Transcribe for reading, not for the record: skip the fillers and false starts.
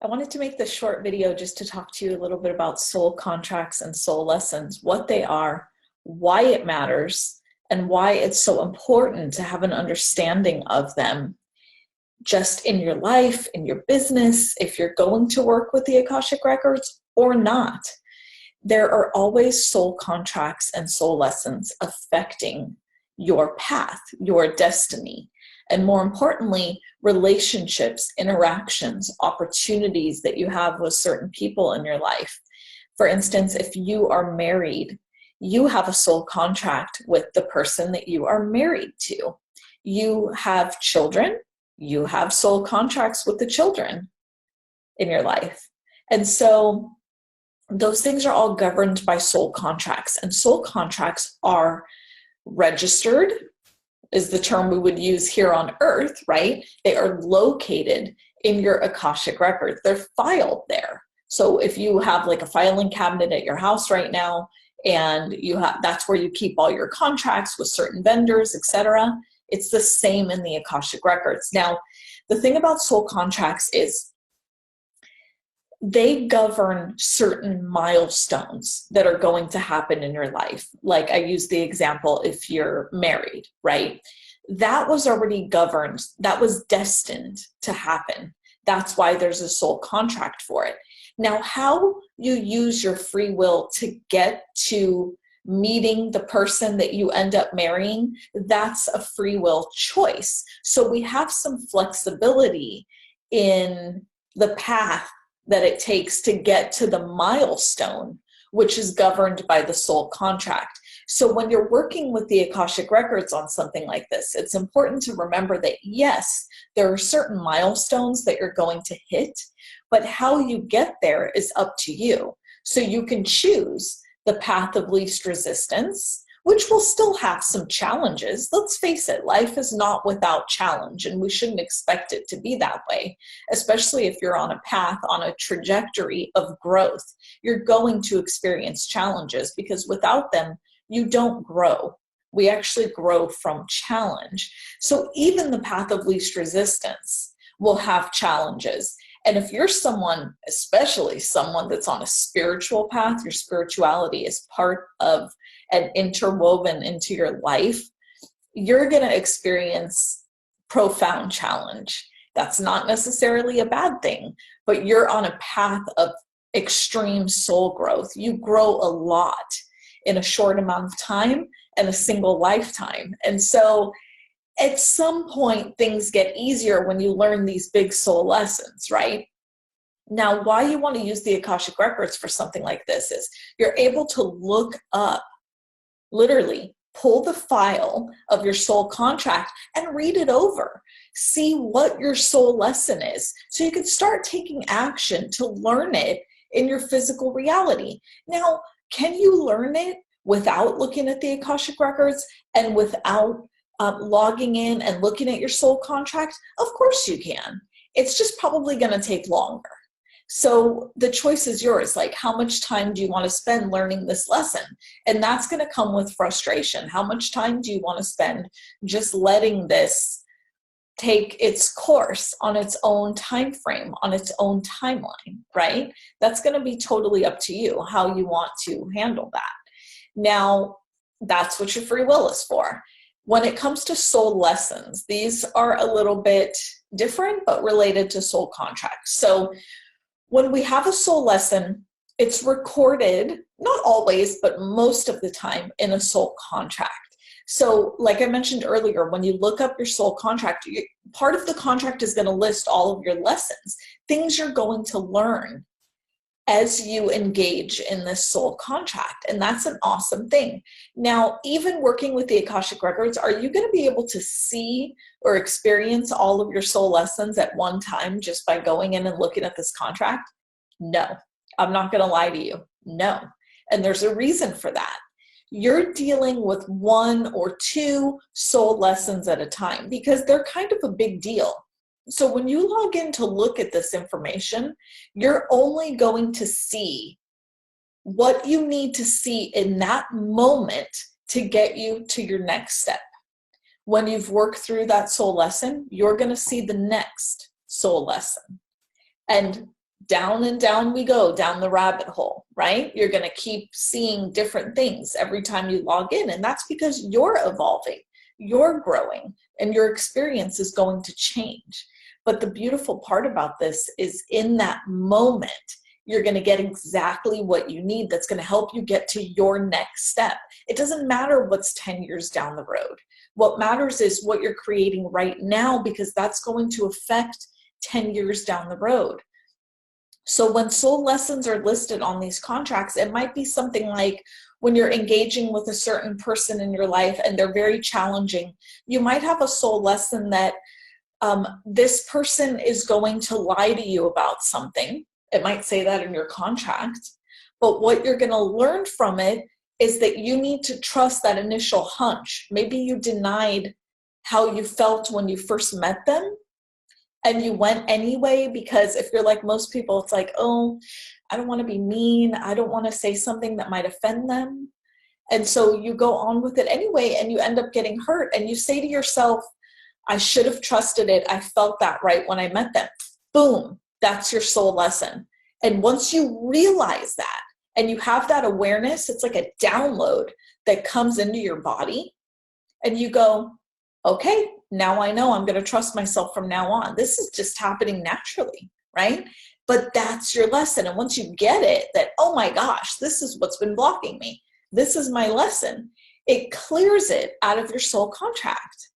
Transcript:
I wanted to make this short video just to talk to you a little bit about soul contracts and soul lessons, what they are, why it matters, and why it's so important to have an understanding of them just in your life, in your business, if you're going to work with the Akashic Records or not. There are always soul contracts and soul lessons affecting your path, your destiny, and more importantly, relationships, interactions, opportunities that you have with certain people in your life. For instance, if you are married, you have a soul contract with the person that you are married to. You have children, you have soul contracts with the children in your life. And so those things are all governed by soul contracts, and soul contracts are registered, is the term we would use here on earth, right? They are located in your Akashic records. They're filed there. So if you have like a filing cabinet at your house right now, and that's where you keep all your contracts with certain vendors, etc., it's the same in the Akashic records. Now, the thing about soul contracts is they govern certain milestones that are going to happen in your life. Like I use the example, if you're married, right? That was already governed. That was destined to happen. That's why there's a soul contract for it. Now, how you use your free will to get to meeting the person that you end up marrying, that's a free will choice. So we have some flexibility in the path that it takes to get to the milestone, which is governed by the soul contract. So when you're working with the Akashic Records on something like this, it's important to remember that yes, there are certain milestones that you're going to hit, but how you get there is up to you. So you can choose the path of least resistance, which will still have some challenges. Let's face it, life is not without challenge, and we shouldn't expect it to be that way, especially if you're on a path, on a trajectory of growth. You're going to experience challenges because without them, you don't grow. We actually grow from challenge. So even the path of least resistance will have challenges. And if you're someone, especially someone that's on a spiritual path, your spirituality is part of and interwoven into your life, you're going to experience profound challenge. That's not necessarily a bad thing, but you're on a path of extreme soul growth. You grow a lot in a short amount of time and a single lifetime. And so at some point, things get easier when you learn these big soul lessons, right? Now, why you want to use the Akashic Records for something like this is you're able to look up, literally pull the file of your soul contract and read it over. See what your soul lesson is so you can start taking action to learn it in your physical reality. Now, can you learn it without looking at the Akashic Records and without logging in and looking at your soul contract? Of course you can. It's just probably going to take longer. So the choice is yours. Like, how much time do you want to spend learning this lesson? And that's going to come with frustration. How much time do you want to spend just letting this take its course on its own time frame, on its own timeline, right? That's going to be totally up to you, how you want to handle that. Now, that's what your free will is for. When it comes to soul lessons, these are a little bit different, but related to soul contracts. So when we have a soul lesson, it's recorded, not always, but most of the time in a soul contract. So like I mentioned earlier, when you look up your soul contract, part of the contract is going to list all of your lessons, things you're going to learn as you engage in this soul contract. And that's an awesome thing. Now, even working with the Akashic Records, are you going to be able to see or experience all of your soul lessons at one time just by going in and looking at this contract? No, I'm not going to lie to you. No. And there's a reason for that. You're dealing with one or two soul lessons at a time because they're kind of a big deal. So when you log in to look at this information, you're only going to see what you need to see in that moment to get you to your next step. When you've worked through that soul lesson, you're going to see the next soul lesson. And down and down we go, down the rabbit hole, right? You're going to keep seeing different things every time you log in. And that's because you're evolving, you're growing, and your experience is going to change. But the beautiful part about this is in that moment, you're going to get exactly what you need that's going to help you get to your next step. It doesn't matter what's 10 years down the road. What matters is what you're creating right now, because that's going to affect 10 years down the road. So when soul lessons are listed on these contracts, it might be something like when you're engaging with a certain person in your life and they're very challenging, you might have a soul lesson that this person is going to lie to you about something. It might say that in your contract, but what you're going to learn from it is that you need to trust that initial hunch. Maybe you denied how you felt when you first met them, and you went anyway, because if you're like most people, it's like, oh, I don't want to be mean. I don't want to say something that might offend them. And so you go on with it anyway, and you end up getting hurt. And you say to yourself, I should have trusted it. I felt that right when I met them. Boom, that's your soul lesson. And once you realize that and you have that awareness, it's like a download that comes into your body, and you go, okay, now I know I'm going to trust myself from now on. This is just happening naturally, right? But that's your lesson. And once you get it, that, oh my gosh, this is what's been blocking me. This is my lesson. It clears it out of your soul contract.